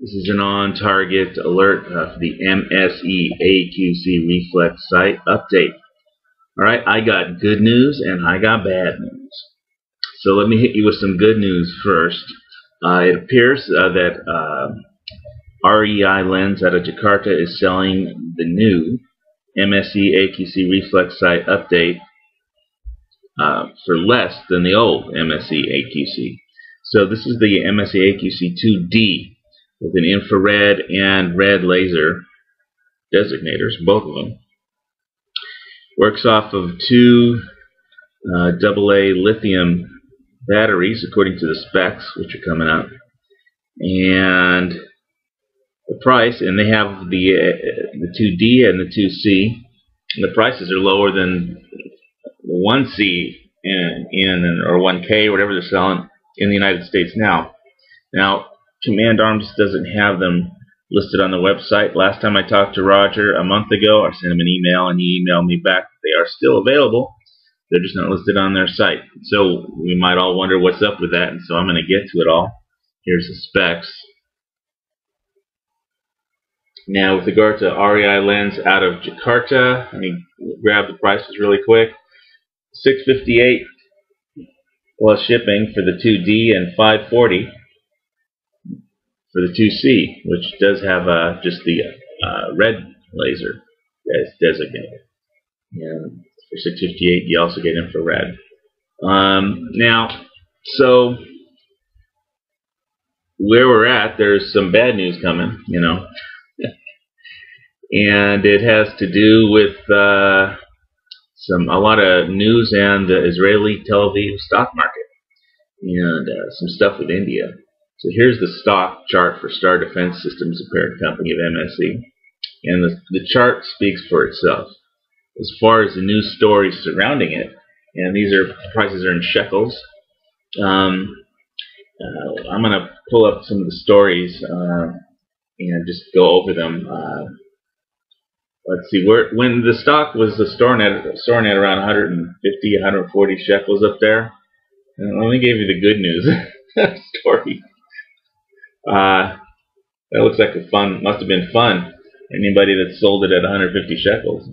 This is an on-target alert for the MSE AQC Reflex site update. Alright, I got good news and I got bad news. So let me hit you with some good news first. It appears that REIlens out of Jakarta is selling the new MSE AQC Reflex site update for less than the old MSE AQC. So this is the MSE AQC 2D with an infrared and red laser designators, both of them. Works off of two AA lithium batteries according to the specs, which are coming up, and the price, and they have the 2D and the 2C, and the prices are lower than the 1C or 1K, whatever they're selling in the United States now. Now, Command Arms doesn't have them listed on the website. Last time I talked to Roger a month ago, I sent him an email and he emailed me back that they are still available. They're just not listed on their site. So we might all wonder what's up with that, and so I'm going to get to it all. Here's the specs. Now with regard to REIlens out of Jakarta, let me grab the prices really quick. $658 plus shipping for the 2D and $540 for the 2C, which does have just the red laser as designated. And for $658, you also get infrared. Now, so where we're at, there's some bad news coming, you know, and it has to do with a lot of news and the Israeli Tel Aviv stock market, and some stuff with India. So here's the stock chart for Star Defense Systems, the parent company of MSE, and the chart speaks for itself. As far as the news stories surrounding it, and these are prices are in shekels. I'm going to pull up some of the stories and just go over them. Let's see, when the stock was soaring at around 150, 140 shekels up there. And let me give you the good news story. That looks like must have been fun. Anybody that sold it at 150 shekels.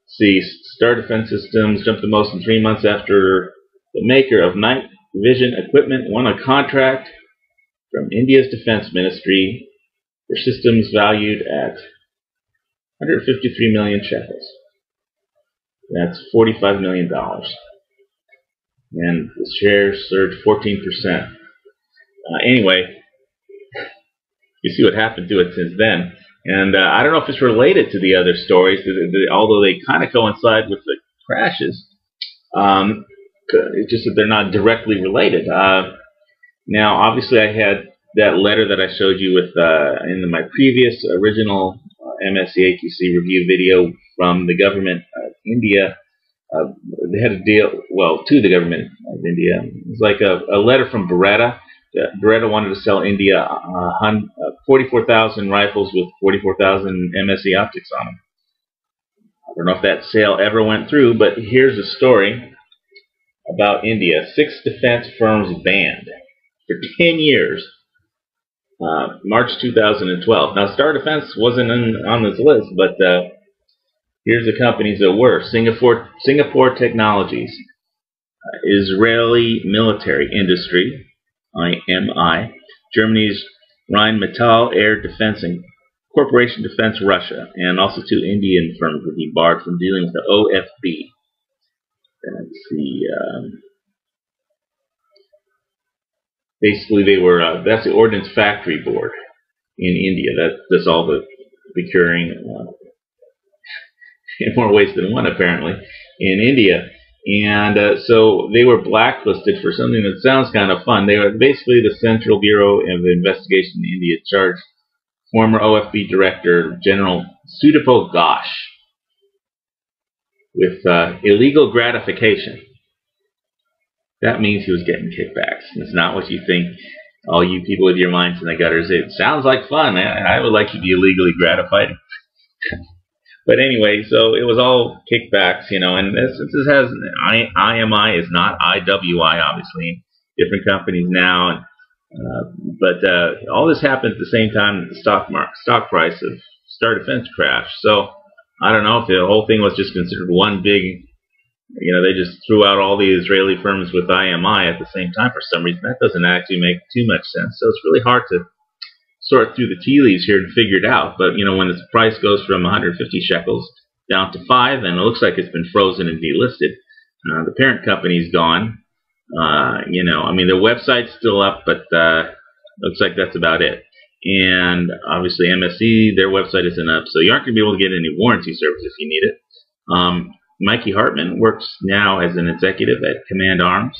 See, Star Defense Systems jumped the most in 3 months after the maker of night vision equipment won a contract from India's Defense Ministry for systems valued at 153 million shekels. That's $45 million. And the shares surged 14%. Anyway, you see what happened to it since then. And I don't know if it's related to the other stories, although they kind of coincide with the crashes. It's just that they're not directly related. Now, obviously, I had that letter that I showed you with in my previous original MSE AQC review video from the government of India. They had a deal, well, to the government of India. It was like a letter from Beretta. Beretta wanted to sell India 44,000 rifles with 44,000 MSE optics on them. I don't know if that sale ever went through, but here's a story about India. 6 defense firms banned for 10 years. March 2012. Now, Star Defense wasn't on this list, but here's the companies that were. Singapore Technologies, Israeli Military Industry, IMI, Germany's Rheinmetall Air Defense Corporation Defense Russia, and also 2 Indian firms would be barred from dealing with the OFB. That's basically they were that's the Ordnance Factory Board in India. That's all the procuring in more ways than one, apparently, in India. And so they were blacklisted for something that sounds kind of fun. They were basically the Central Bureau of Investigation in India charged former OFB Director General Sudipal Ghosh with illegal gratification. That means he was getting kickbacks. It's not what you think, all you people with your minds in the gutters. It sounds like fun. I would like to be illegally gratified. But anyway, so it was all kickbacks, you know, and this has IMI is not IWI, obviously. Different companies now, But all this happened at the same time that the stock price of Star Defense crashed. So I don't know if the whole thing was just considered one big, they just threw out all the Israeli firms with IMI at the same time for some reason. That doesn't actually make too much sense. So it's really hard to sort through the tea leaves here and figure it out. But when the price goes from 150 shekels down to 5, and it looks like it's been frozen and delisted, the parent company's gone. Their website's still up, but looks like that's about it. And obviously MSE, their website isn't up, so you aren't going to be able to get any warranty service if you need it. Mikey Hartman works now as an executive at Command Arms.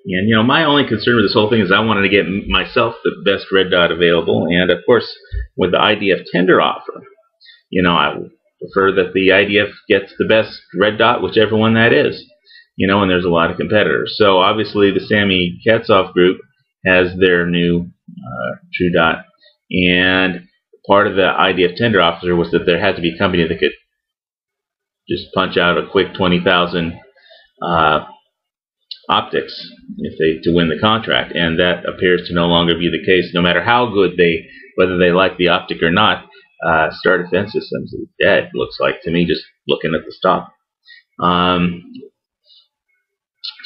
And my only concern with this whole thing is I wanted to get myself the best red dot available, and of course with the IDF tender offer, I prefer that the IDF gets the best red dot, whichever one that is, and there's a lot of competitors. So obviously the Sammy Katzhoff group has their new true dot, and part of the IDF tender offer was that there had to be a company that could just punch out a quick 20,000 optics to win the contract, and that appears to no longer be the case. No matter how good whether they like the optic or not, Star Defense Systems is dead, looks like to me, just looking at the stock.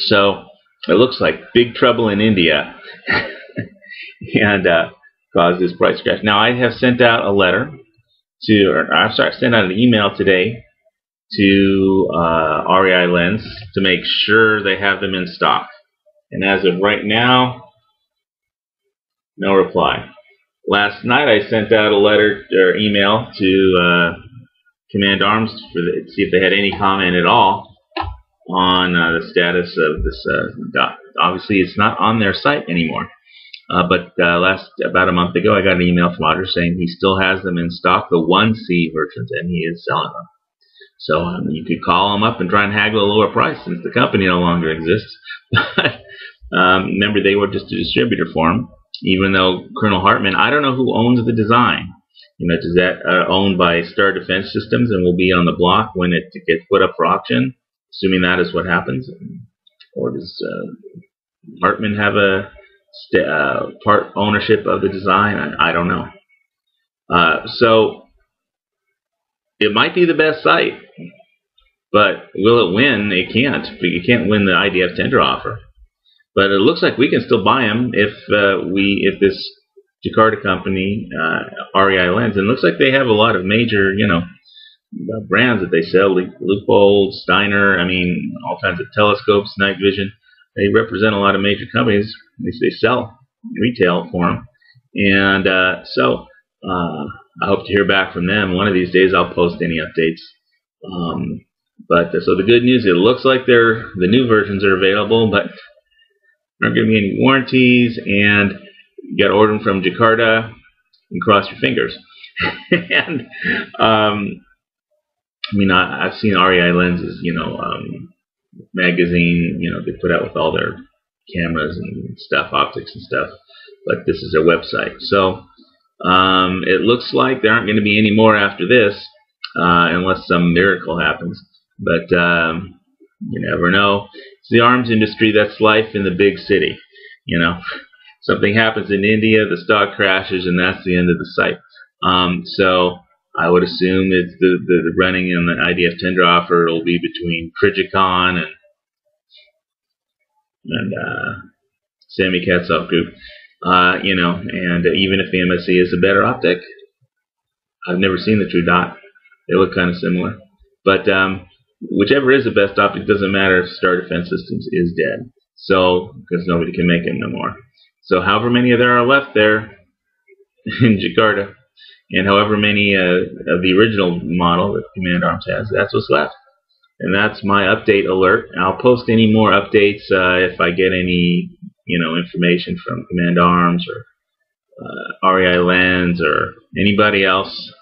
So it looks like big trouble in India and caused this price crash. Now I have sent out a letter sent out an email today to REIlens to make sure they have them in stock. And as of right now, no reply. Last night I sent out a letter or email to Command Arms to see if they had any comment at all on the status of this dot. Obviously it's not on their site anymore. But about a month ago I got an email from Otter saying he still has them in stock, the 1C versions, and he is selling them. So you could call them up and try and haggle a lower price since the company no longer exists. But remember, they were just a distributor for them. Even though Colonel Hartman, I don't know who owns the design. Does that owned by Star Defense Systems and will be on the block when it gets put up for auction? Assuming that is what happens, or does Hartman have a part ownership of the design? I don't know. So it might be the best site, but will it win? It can't. You can't win the IDF tender offer. But it looks like we can still buy them if this Jakarta company, REIlens, and it looks like they have a lot of major, brands that they sell, Leupold, Steiner, all kinds of telescopes, night vision. They represent a lot of major companies. They sell retail for them. And so I hope to hear back from them. One of these days I'll post any updates. So the good news, it looks like the new versions are available, but there aren't going to be any warranties, and you got to order them from Jakarta and cross your fingers. And I've seen REIlens' magazine, they put out with all their cameras and stuff, optics and stuff, but this is their website. So it looks like there aren't going to be any more after this, unless some miracle happens. But you never know. It's the arms industry. That's life in the big city. Something happens in India, the stock crashes, and that's the end of the site. So I would assume it's the running in the IDF tender offer will be between Trigicon and Sammy Katzhoff group. And even if the MSE is a better optic, I've never seen the true dot. They look kind of similar. But whichever is the best optic, doesn't matter if Star Defense Systems is dead. So, because nobody can make it no more. So however many there are left there in Jakarta, and however many of the original model that Command Arms has, that's what's left. And that's my update alert. I'll post any more updates if I get any information from Command Arms or REIlens or anybody else.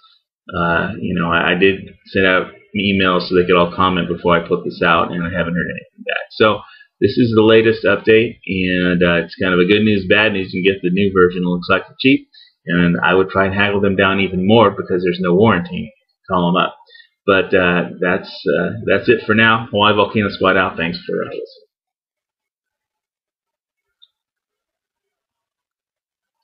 I did send out emails so they could all comment before I put this out, and I haven't heard anything back. So this is the latest update, and it's kind of a good news, bad news. You can get the new version. It looks like it's cheap, and I would try and haggle them down even more because there's no warranty. Call them up. But that's it for now. Hawaii Volcano Squad out. Thanks for listening.